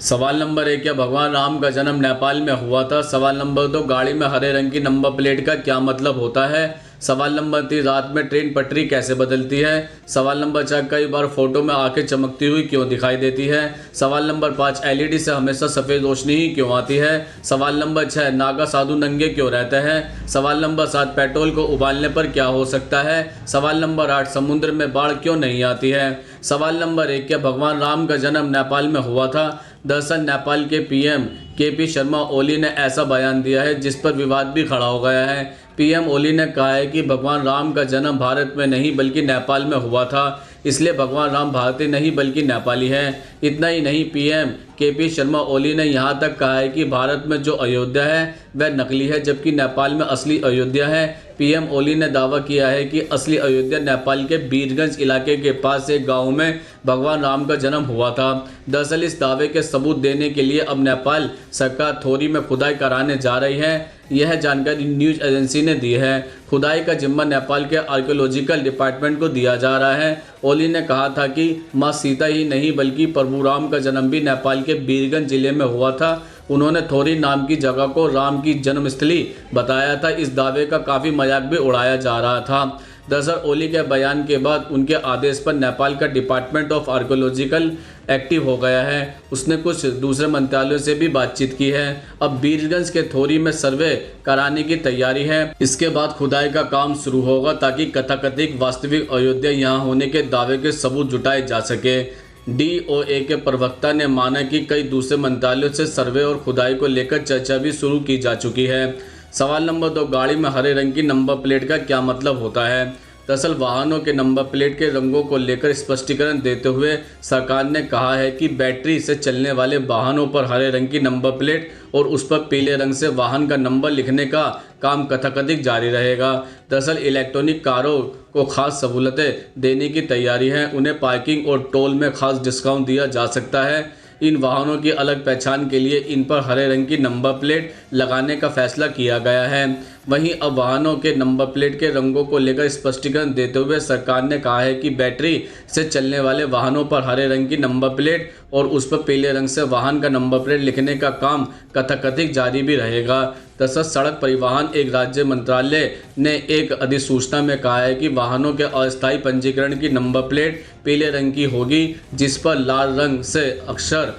सवाल नंबर 1, क्या भगवान राम का जन्म नेपाल में हुआ था? सवाल नंबर 2, गाड़ी में हरे रंग की नंबर प्लेट का क्या मतलब होता है? सवाल नंबर 3, रात में ट्रेन पटरी कैसे बदलती है? सवाल नंबर 4, कई बार फोटो में आंखें चमकती हुई क्यों दिखाई देती है? सवाल नंबर 5, एलईडी से हमेशा सफ़ेद रोशनी ही क्यों आती है? सवाल नंबर 6, नागा साधु नंगे क्यों रहते हैं? सवाल नंबर 7, पेट्रोल को उबालने पर क्या हो सकता है? सवाल नंबर 8, समुद्र में बाढ़ क्यों नहीं आती है? सवाल नंबर 1, क्या भगवान राम का जन्म नेपाल में हुआ था? दरअसल नेपाल के पीएम केपी शर्मा ओली ने ऐसा बयान दिया है जिस पर विवाद भी खड़ा हो गया है। पीएम ओली ने कहा है कि भगवान राम का जन्म भारत में नहीं बल्कि नेपाल में हुआ था, इसलिए भगवान राम भारतीय नहीं बल्कि नेपाली हैं। इतना ही नहीं, पीएम केपी शर्मा ओली ने यहाँ तक कहा है कि भारत में जो अयोध्या है वह नकली है जबकि नेपाल में असली अयोध्या है। पीएम ओली ने दावा किया है कि असली अयोध्या नेपाल के बीरगंज इलाके के पास एक गांव में भगवान राम का जन्म हुआ था। दरअसल इस दावे के सबूत देने के लिए अब नेपाल सरकार थोरी में खुदाई कराने जा रही है। यह जानकारी न्यूज एजेंसी ने दी है। खुदाई का जिम्मा नेपाल के आर्कियोलॉजिकल डिपार्टमेंट को दिया जा रहा है। ओली ने कहा था कि माँ सीता ही नहीं बल्कि प्रभु राम का जन्म भी नेपाल के बीरगंज जिले में हुआ था। उन्होंने थोरी नाम की जगह को राम की जन्मस्थली बताया था। इस दावे का काफ़ी मजाक भी उड़ाया जा रहा था। दरअसल ओली के बयान के बाद उनके आदेश पर नेपाल का डिपार्टमेंट ऑफ आर्कियोलॉजिकल एक्टिव हो गया है। उसने कुछ दूसरे मंत्रालयों से भी बातचीत की है। अब बीरगंज के थोरी में सर्वे कराने की तैयारी है। इसके बाद खुदाई का काम शुरू होगा ताकि कथाकथित वास्तविक अयोध्या यहाँ होने के दावे के सबूत जुटाए जा सके। डीओए के प्रवक्ता ने माना कि कई दूसरे मंत्रालयों से सर्वे और खुदाई को लेकर चर्चा भी शुरू की जा चुकी है। सवाल नंबर 2, गाड़ी में हरे रंग की नंबर प्लेट का क्या मतलब होता है? दरअसल वाहनों के नंबर प्लेट के रंगों को लेकर स्पष्टीकरण देते हुए सरकार ने कहा है कि बैटरी से चलने वाले वाहनों पर हरे रंग की नंबर प्लेट और उस पर पीले रंग से वाहन का नंबर लिखने का काम कथाकथित जारी रहेगा। दरअसल इलेक्ट्रॉनिक कारों को खास सहूलतें देने की तैयारी है। उन्हें पार्किंग और टोल में खास डिस्काउंट दिया जा सकता है। इन वाहनों की अलग पहचान के लिए इन पर हरे रंग की नंबर प्लेट लगाने का फैसला किया गया है। वहीं अब वाहनों के नंबर प्लेट के रंगों को लेकर स्पष्टीकरण देते हुए सरकार ने कहा है कि बैटरी से चलने वाले वाहनों पर हरे रंग की नंबर प्लेट और उस पर पीले रंग से वाहन का नंबर प्लेट लिखने का काम कथाकथित जारी भी रहेगा। दरअसल सड़क परिवहन एक राज्य मंत्रालय ने एक अधिसूचना में कहा है कि वाहनों के अस्थायी पंजीकरण की नंबर प्लेट पीले रंग की होगी जिस पर लाल रंग से अक्षर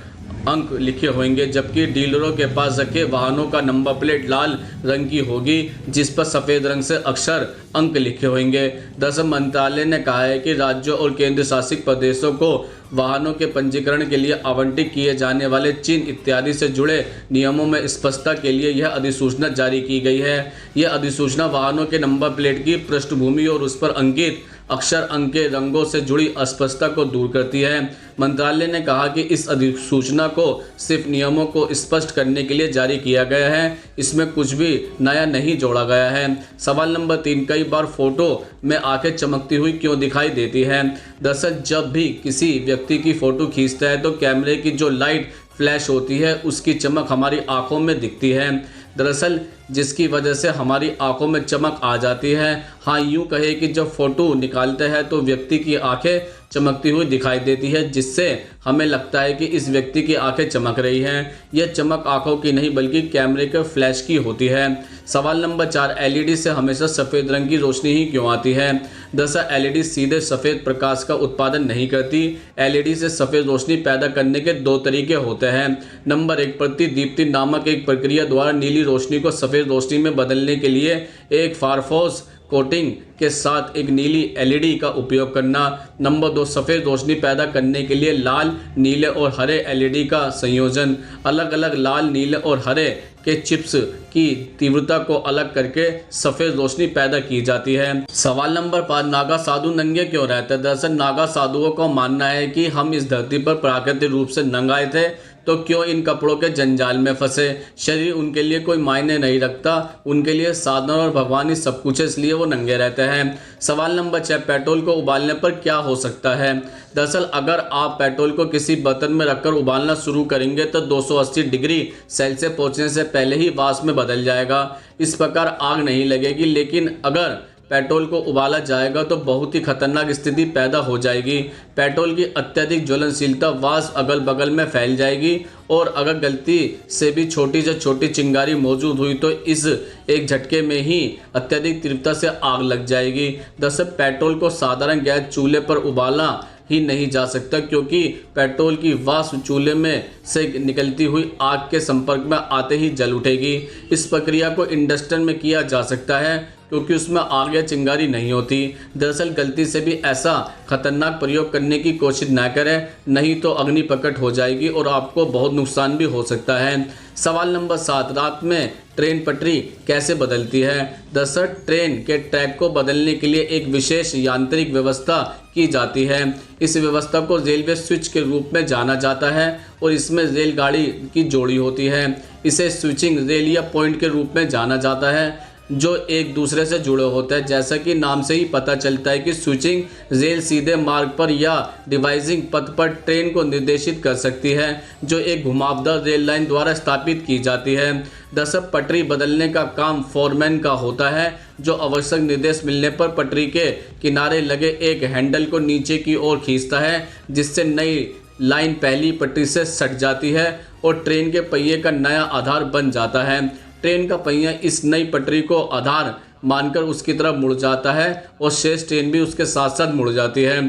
अंक लिखे होंगे, जबकि डीलरों के पास रखे वाहनों का नंबर प्लेट लाल रंग की होगी जिस पर सफ़ेद रंग से अक्षर अंक लिखे होंगे। दरअसल मंत्रालय ने कहा है कि राज्यों और केंद्र शासित प्रदेशों को वाहनों के पंजीकरण के लिए आवंटित किए जाने वाले चिन्ह इत्यादि से जुड़े नियमों में स्पष्टता के लिए यह अधिसूचना जारी की गई है। यह अधिसूचना वाहनों के नंबर प्लेट की पृष्ठभूमि और उस पर अंकित अक्षर अंक के रंगों से जुड़ी अस्पष्टता को दूर करती है। मंत्रालय ने कहा कि इस अधिसूचना को सिर्फ नियमों को स्पष्ट करने के लिए जारी किया गया है, इसमें कुछ भी नया नहीं जोड़ा गया है। सवाल नंबर 3, कई बार फोटो में आंखें चमकती हुई क्यों दिखाई देती हैं? दरअसल जब भी किसी व्यक्ति की फ़ोटो खींचता है तो कैमरे की जो लाइट फ्लैश होती है उसकी चमक हमारी आंखों में दिखती है। दरअसल जिसकी वजह से हमारी आंखों में चमक आ जाती है। हाँ, यूँ कहे कि जब फ़ोटो निकालते हैं तो व्यक्ति की आंखें चमकती हुई दिखाई देती है जिससे हमें लगता है कि इस व्यक्ति की आंखें चमक रही हैं। यह चमक आंखों की नहीं बल्कि कैमरे के फ्लैश की होती है। सवाल नंबर 4, एलईडी से हमेशा सफ़ेद रंग की रोशनी ही क्यों आती है? दरअसल एलईडी सीधे सफ़ेद प्रकाश का उत्पादन नहीं करती। एलईडी से सफ़ेद रोशनी पैदा करने के 2 तरीके होते हैं। नंबर 1, प्रतिदीप्ति नामक एक प्रक्रिया द्वारा नीली रोशनी को सफ़ेद रोशनी में बदलने के लिए एक फारफॉस कोटिंग के साथ एक नीली एलईडी का उपयोग करना। नंबर 2, सफ़ेद रोशनी पैदा करने के लिए लाल, नीले और हरे एलईडी का संयोजन। अलग अलग लाल, नीले और हरे के चिप्स की तीव्रता को अलग करके सफ़ेद रोशनी पैदा की जाती है। सवाल नंबर 5, नागा साधु नंगे क्यों रहते हैं? दरअसल नागा साधुओं का मानना है कि हम इस धरती पर प्राकृतिक रूप से नंगे थे तो क्यों इन कपड़ों के जंजाल में फंसे। शरीर उनके लिए कोई मायने नहीं रखता, उनके लिए साधना और भगवान ही सब कुछ है, इसलिए वो नंगे रहते हैं। सवाल नंबर 6, पेट्रोल को उबालने पर क्या हो सकता है? दरअसल अगर आप पेट्रोल को किसी बर्तन में रखकर उबालना शुरू करेंगे तो 280 डिग्री सेल्सियस पहुंचने से पहले ही वाष्प में बदल जाएगा। इस प्रकार आग नहीं लगेगी, लेकिन अगर पेट्रोल को उबाला जाएगा तो बहुत ही खतरनाक स्थिति पैदा हो जाएगी। पेट्रोल की अत्यधिक ज्वलनशीलता वाष्प अगल बगल में फैल जाएगी और अगर गलती से भी छोटी से छोटी चिंगारी मौजूद हुई तो इस एक झटके में ही अत्यधिक तीव्रता से आग लग जाएगी। दरअसल पेट्रोल को साधारण गैस चूल्हे पर उबाला ही नहीं जा सकता, क्योंकि पेट्रोल की वाष्प चूल्हे में से निकलती हुई आग के संपर्क में आते ही जल उठेगी। इस प्रक्रिया को इंडक्शन में किया जा सकता है क्योंकि उसमें आग या चिंगारी नहीं होती। दरअसल गलती से भी ऐसा खतरनाक प्रयोग करने की कोशिश न करें, नहीं तो अग्नि प्रकट हो जाएगी और आपको बहुत नुकसान भी हो सकता है। सवाल नंबर 7, रात में ट्रेन पटरी कैसे बदलती है? दरअसल ट्रेन के ट्रैक को बदलने के लिए एक विशेष यांत्रिक व्यवस्था की जाती है। इस व्यवस्था को रेलवे स्विच के रूप में जाना जाता है और इसमें रेलगाड़ी की जोड़ी होती है। इसे स्विचिंग रेल या पॉइंट के रूप में जाना जाता है जो एक दूसरे से जुड़े होते हैं। जैसा कि नाम से ही पता चलता है कि स्विचिंग रेल सीधे मार्ग पर या डिवाइसिंग पथ पर ट्रेन को निर्देशित कर सकती है जो एक घुमावदार रेल लाइन द्वारा स्थापित की जाती है। दरअसल पटरी बदलने का काम फोरमैन का होता है जो आवश्यक निर्देश मिलने पर पटरी के किनारे लगे एक हैंडल को नीचे की ओर खींचता है, जिससे नई लाइन पहली पटरी से सट जाती है और ट्रेन के पहिए का नया आधार बन जाता है। ट्रेन का पहिया इस नई पटरी को आधार मानकर उसकी तरफ मुड़ जाता है और शेष ट्रेन भी उसके साथ साथ मुड़ जाती है।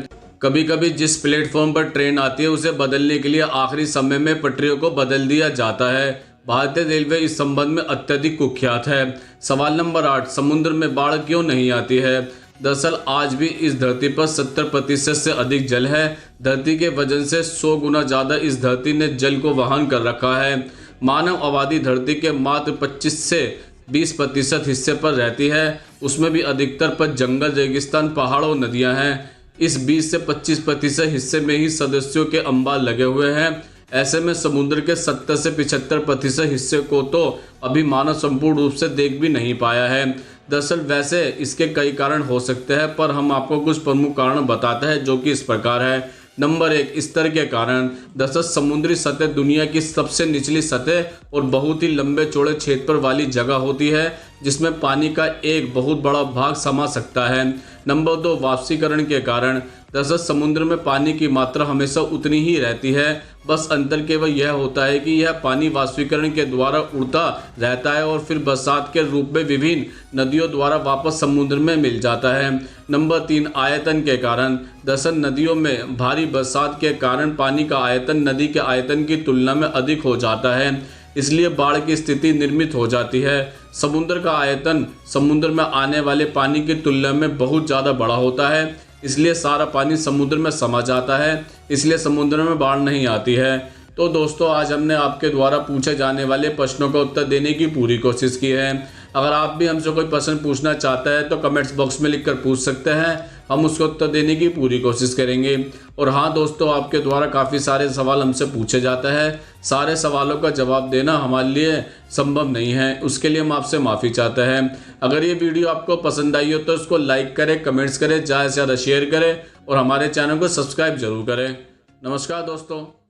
कभी कभी जिस प्लेटफॉर्म पर ट्रेन आती है उसे बदलने के लिए आखिरी समय में पटरियों को बदल दिया जाता है। भारतीय रेलवे इस संबंध में अत्यधिक कुख्यात है। सवाल नंबर 8, समुद्र में बाढ़ क्यों नहीं आती है? दरअसल आज भी इस धरती पर 70% से अधिक जल है। धरती के वजन से 100 गुना ज़्यादा इस धरती ने जल को वहन कर रखा है। मानव आबादी धरती के मात्र 25 से 20% हिस्से पर रहती है, उसमें भी अधिकतर पर जंगल, रेगिस्तान, पहाड़ और नदियां हैं। इस 20 से 25% हिस्से में ही सदस्यों के अंबार लगे हुए हैं। ऐसे में समुद्र के 70 से 75% हिस्से को तो अभी मानव संपूर्ण रूप से देख भी नहीं पाया है। दरअसल वैसे इसके कई कारण हो सकते हैं, पर हम आपको कुछ प्रमुख कारण बताते हैं जो कि इस प्रकार है। नंबर 1, स्तर के कारण। दरअसल समुद्री सतह दुनिया की सबसे निचली सतह और बहुत ही लंबे चौड़े क्षेत्र वाली जगह होती है जिसमें पानी का एक बहुत बड़ा भाग समा सकता है। नंबर 2, वाष्पीकरण के कारण। दरअसल समुद्र में पानी की मात्रा हमेशा उतनी ही रहती है, बस अंतर केवल यह होता है कि यह पानी वाष्पीकरण के द्वारा उड़ता रहता है और फिर बरसात के रूप में विभिन्न नदियों द्वारा वापस समुद्र में मिल जाता है। नंबर 3, आयतन के कारण। दरअसल नदियों में भारी बरसात के कारण पानी का आयतन नदी के आयतन की तुलना में अधिक हो जाता है, इसलिए बाढ़ की स्थिति निर्मित हो जाती है। समुद्र का आयतन समुद्र में आने वाले पानी की तुलना में बहुत ज़्यादा बड़ा होता है, इसलिए सारा पानी समुद्र में समा जाता है, इसलिए समुद्र में बाढ़ नहीं आती है। तो दोस्तों, आज हमने आपके द्वारा पूछे जाने वाले प्रश्नों का उत्तर देने की पूरी कोशिश की है। अगर आप भी हमसे कोई प्रश्न पूछना चाहते हैं तो कमेंट्स बॉक्स में लिखकर पूछ सकते हैं, हम उसको उत्तर देने की पूरी कोशिश करेंगे। और हाँ दोस्तों, आपके द्वारा काफ़ी सारे सवाल हमसे पूछे जाते हैं, सारे सवालों का जवाब देना हमारे लिए संभव नहीं है, उसके लिए हम आपसे माफ़ी चाहते हैं। अगर ये वीडियो आपको पसंद आई हो तो उसको लाइक करें, कमेंट्स करें, ज़्यादा से ज़्यादा शेयर करें और हमारे चैनल को सब्सक्राइब जरूर करें। नमस्कार दोस्तों।